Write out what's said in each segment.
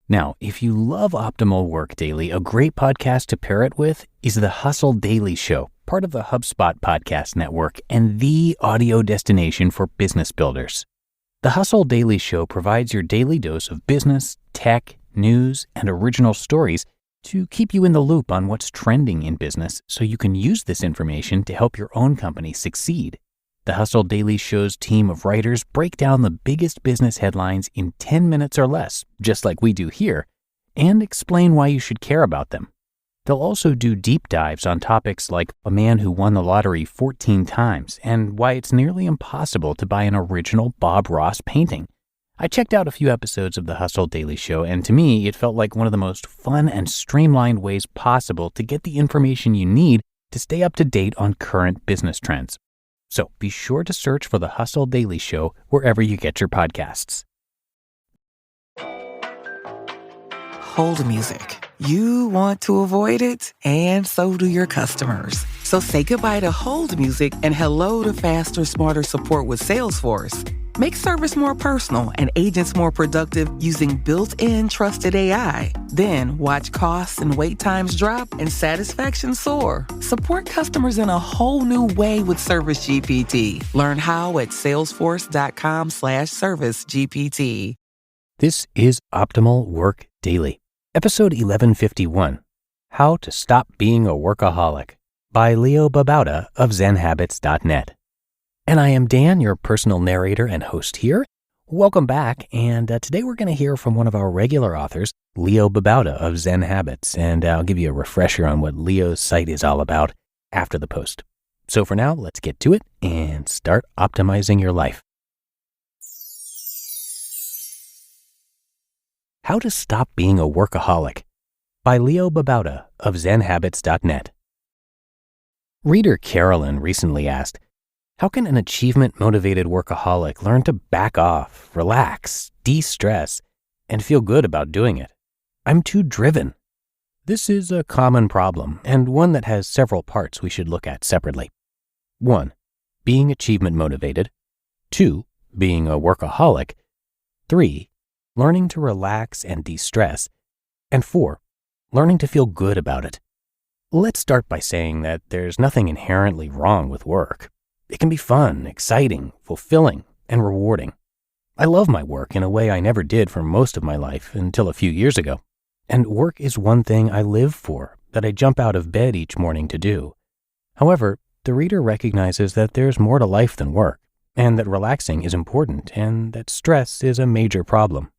Now, if you love optimal work daily, a great podcast to pair it with is the Hustle Daily Show, part of the HubSpot podcast network and the audio destination for business builders. The Hustle Daily Show provides your daily dose of business, tech, news, and original stories to keep you in the loop on what's trending in business so you can use this information to help your own company succeed. The Hustle Daily Show's team of writers break down the biggest business headlines in 10 minutes or less, just like we do here, and explain why you should care about them. They'll also do deep dives on topics like a man who won the lottery 14 times and why it's nearly impossible to buy an original Bob Ross painting. I checked out a few episodes of the Hustle Daily Show, and to me, it felt like one of the most fun and streamlined ways possible to get the information you need to stay up to date on current business trends. So be sure to search for the Hustle Daily Show wherever you get your podcasts. Hold music. You want to avoid it, and so do your customers. So say goodbye to hold music and hello to faster, smarter support with Salesforce. Make service more personal and agents more productive using built-in trusted AI. Then watch costs and wait times drop and satisfaction soar. Support customers in a whole new way with Service GPT. Learn how at salesforce.com/servicegpt. This is Optimal Work Daily, episode 1151, How to Stop Being a Workaholic, by Babauta of ZenHabits.net. And I am Dan, your personal narrator and host here. Welcome back, and today we're going to hear from one of our regular authors, Babauta of Zen Habits, and I'll give you a refresher on what Leo's site is all about after the post. So for now, let's get to it and start optimizing your life. How to Stop Being a Workaholic, by Babauta of ZenHabits.net. Reader Carolyn recently asked, how can an achievement-motivated workaholic learn to back off, relax, de-stress, and feel good about doing it? I'm too driven. This is a common problem, and one that has several parts we should look at separately. 1. Being achievement-motivated. 2. Being a workaholic. 3. Learning to relax and de-stress. And 4. Learning to feel good about it. Let's start by saying that there's nothing inherently wrong with work. It can be fun, exciting, fulfilling, and rewarding. I love my work in a way I never did for most of my life until a few years ago. And work is one thing I live for, that I jump out of bed each morning to do. However, the reader recognizes that there's more to life than work, and that relaxing is important, and that stress is a major problem.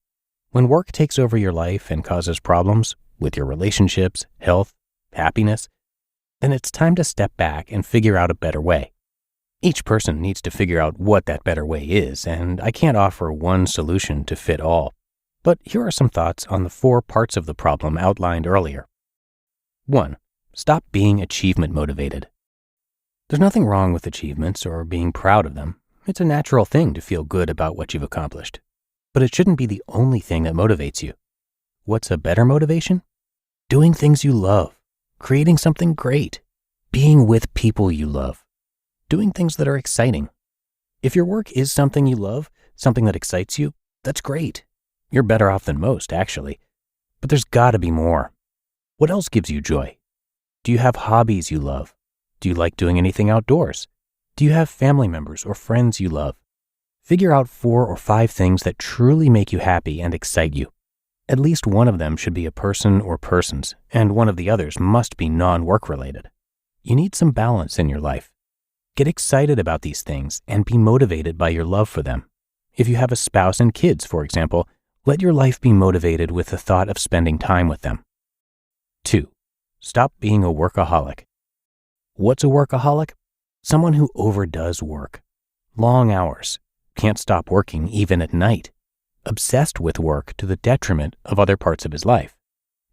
When work takes over your life and causes problems with your relationships, health, happiness, then it's time to step back and figure out a better way. Each person needs to figure out what that better way is, and I can't offer one solution to fit all. But here are some thoughts on the 4 parts of the problem outlined earlier. 1. Stop being achievement motivated. There's nothing wrong with achievements or being proud of them. It's a natural thing to feel good about what you've accomplished. But it shouldn't be the only thing that motivates you. What's a better motivation? Doing things you love, creating something great, being with people you love. Doing things that are exciting. If your work is something you love, something that excites you, that's great. You're better off than most, actually. But there's gotta be more. What else gives you joy? Do you have hobbies you love? Do you like doing anything outdoors? Do you have family members or friends you love? Figure out 4 or 5 things that truly make you happy and excite you. At least one of them should be a person or persons, and one of the others must be non-work related. You need some balance in your life. Get excited about these things and be motivated by your love for them. If you have a spouse and kids, for example, let your life be motivated with the thought of spending time with them. 2. Stop being a workaholic. What's a workaholic? Someone who overdoes work. Long hours. Can't stop working even at night. Obsessed with work to the detriment of other parts of his life.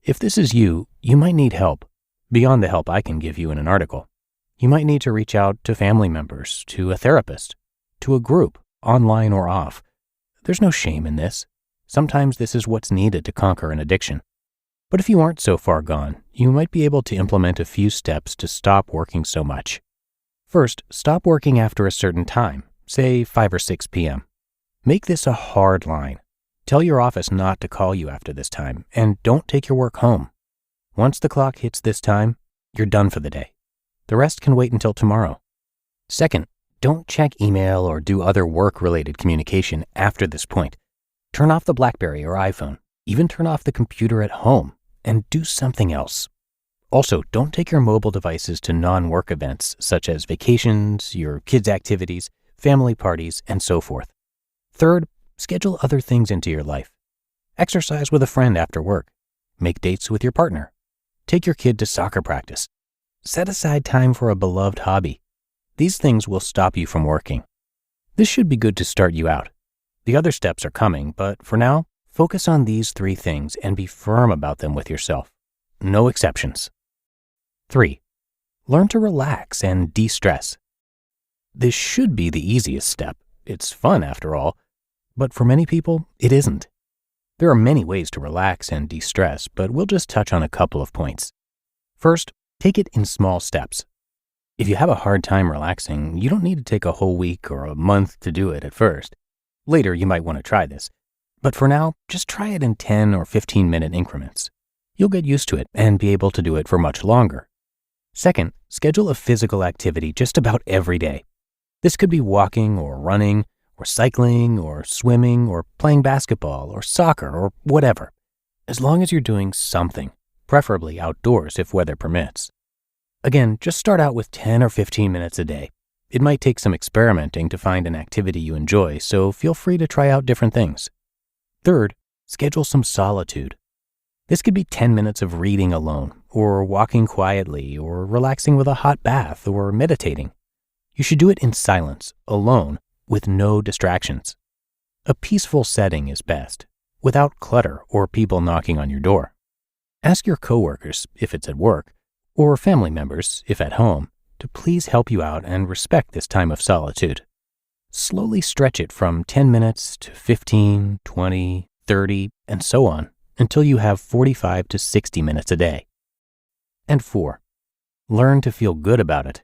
If this is you, you might need help, beyond the help I can give you in an article. You might need to reach out to family members, to a therapist, to a group, online or off. There's no shame in this. Sometimes this is what's needed to conquer an addiction. But if you aren't so far gone, you might be able to implement a few steps to stop working so much. First, stop working after a certain time, say 5 or 6 p.m. Make this a hard line. Tell your office not to call you after this time, and don't take your work home. Once the clock hits this time, you're done for the day. The rest can wait until tomorrow. Second, don't check email or do other work-related communication after this point. Turn off the BlackBerry or iPhone. Even turn off the computer at home and do something else. Also, don't take your mobile devices to non-work events such as vacations, your kids' activities, family parties, and so forth. Third, schedule other things into your life. Exercise with a friend after work. Make dates with your partner. Take your kid to soccer practice. Set aside time for a beloved hobby. These things will stop you from working. This should be good to start you out. The other steps are coming, but for now, focus on these 3 things and be firm about them with yourself. No exceptions. 3. Learn to relax and de-stress. This should be the easiest step. It's fun after all, but for many people, it isn't. There are many ways to relax and de-stress, but we'll just touch on a couple of points. First, take it in small steps. If you have a hard time relaxing, you don't need to take a whole week or a month to do it at first. Later, you might want to try this. But for now, just try it in 10 or 15-minute increments. You'll get used to it and be able to do it for much longer. Second, schedule a physical activity just about every day. This could be walking or running, or cycling, or swimming, or playing basketball, or soccer, or whatever. As long as you're doing something, preferably outdoors if weather permits. Again, just start out with 10 or 15 minutes a day. It might take some experimenting to find an activity you enjoy, so feel free to try out different things. Third, schedule some solitude. This could be 10 minutes of reading alone, or walking quietly, or relaxing with a hot bath, or meditating. You should do it in silence, alone, with no distractions. A peaceful setting is best, without clutter or people knocking on your door. Ask your coworkers, if it's at work, or family members, if at home, to please help you out and respect this time of solitude. Slowly stretch it from 10 minutes to 15, 20, 30, and so on, until you have 45 to 60 minutes a day. And 4, learn to feel good about it.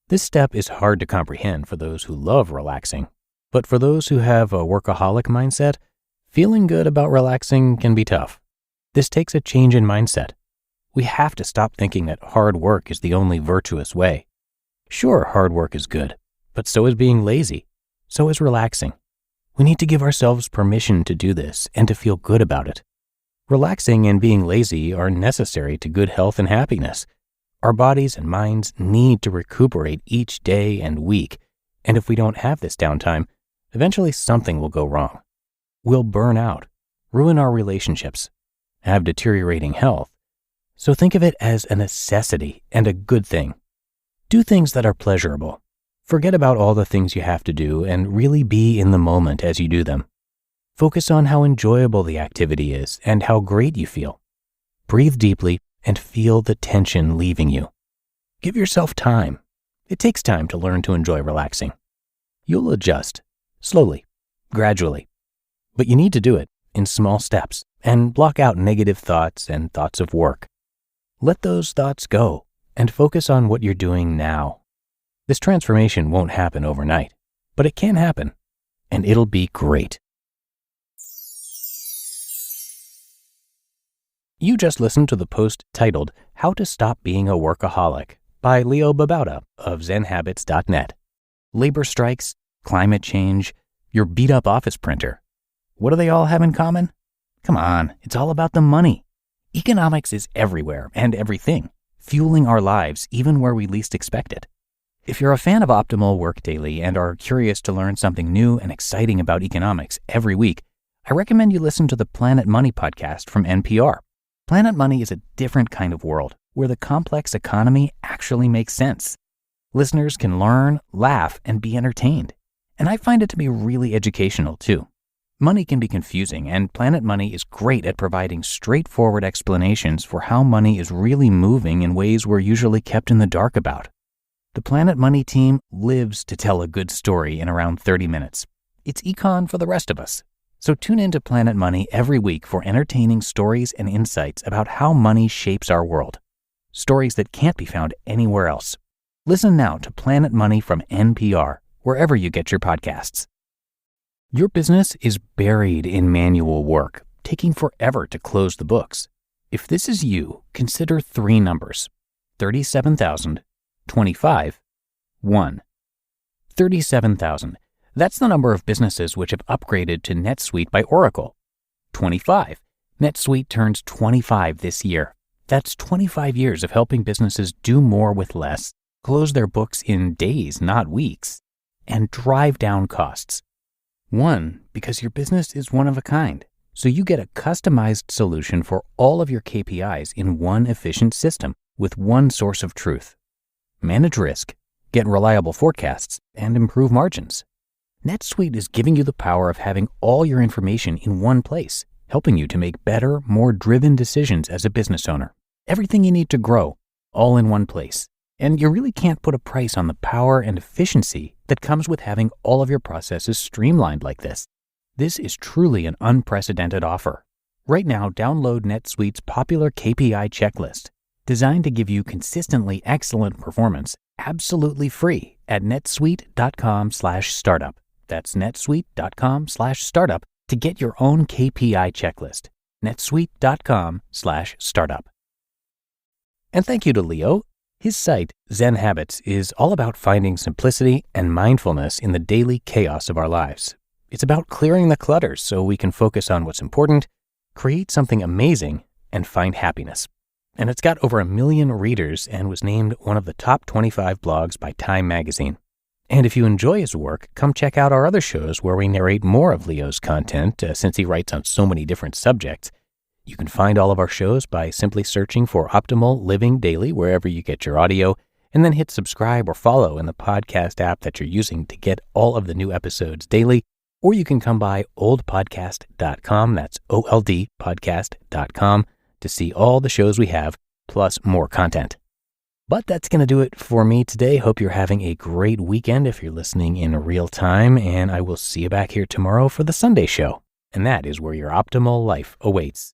This step is hard to comprehend for those who love relaxing, but for those who have a workaholic mindset, feeling good about relaxing can be tough. This takes a change in mindset. We have to stop thinking that hard work is the only virtuous way. Sure, hard work is good, but so is being lazy. So is relaxing. We need to give ourselves permission to do this and to feel good about it. Relaxing and being lazy are necessary to good health and happiness. Our bodies and minds need to recuperate each day and week, and if we don't have this downtime, eventually something will go wrong. We'll burn out, ruin our relationships, have deteriorating health. So think of it as a necessity and a good thing. Do things that are pleasurable. Forget about all the things you have to do and really be in the moment as you do them. Focus on how enjoyable the activity is and how great you feel. Breathe deeply and feel the tension leaving you. Give yourself time. It takes time to learn to enjoy relaxing. You'll adjust, slowly, gradually. But you need to do it in small steps and block out negative thoughts and thoughts of work. Let those thoughts go and focus on what you're doing now. This transformation won't happen overnight, but it can happen, and it'll be great. You just listened to the post titled, How to Stop Being a Workaholic by Leo Babauta of ZenHabits.net. Labor strikes, climate change, your beat-up office printer. What do they all have in common? Come on, it's all about the money. Economics is everywhere and everything, fueling our lives even where we least expect it. If you're a fan of Optimal Work Daily and are curious to learn something new and exciting about economics every week, I recommend you listen to the Planet Money podcast from NPR. Planet Money is a different kind of world where the complex economy actually makes sense. Listeners can learn, laugh, and be entertained. And I find it to be really educational too. Money can be confusing, and Planet Money is great at providing straightforward explanations for how money is really moving in ways we're usually kept in the dark about. The Planet Money team lives to tell a good story in around 30 minutes. It's econ for the rest of us. So tune into Planet Money every week for entertaining stories and insights about how money shapes our world. Stories that can't be found anywhere else. Listen now to Planet Money from NPR, wherever you get your podcasts. Your business is buried in manual work, taking forever to close the books. If this is you, consider 3 numbers: 37,000, 25, 1. 37,000. That's the number of businesses which have upgraded to NetSuite by Oracle. 25. NetSuite turns 25 this year. That's 25 years of helping businesses do more with less, close their books in days, not weeks, and drive down costs. 1, because your business is one of a kind, so you get a customized solution for all of your KPIs in one efficient system with one source of truth. Manage risk, get reliable forecasts, and improve margins. NetSuite is giving you the power of having all your information in one place, helping you to make better, more driven decisions as a business owner. Everything you need to grow, all in one place. And you really can't put a price on the power and efficiency that comes with having all of your processes streamlined like this. This is truly an unprecedented offer. Right now, download NetSuite's popular KPI checklist, designed to give you consistently excellent performance, absolutely free at netsuite.com/startup. That's netsuite.com/startup to get your own KPI checklist. netsuite.com/startup. And thank you to Leo. His site, Zen Habits, is all about finding simplicity and mindfulness in the daily chaos of our lives. It's about clearing the clutter so we can focus on what's important, create something amazing, and find happiness. And it's got over 1 million readers and was named one of the top 25 blogs by Time magazine. And if you enjoy his work, come check out our other shows where we narrate more of Leo's content, since he writes on so many different subjects. You can find all of our shows by simply searching for Optimal Living Daily wherever you get your audio, and then hit subscribe or follow in the podcast app that you're using to get all of the new episodes daily. Or you can come by oldpodcast.com, that's oldpodcast.com, to see all the shows we have, plus more content. But that's going to do it for me today. Hope you're having a great weekend if you're listening in real time, and I will see you back here tomorrow for the Sunday show. And that is where your optimal life awaits.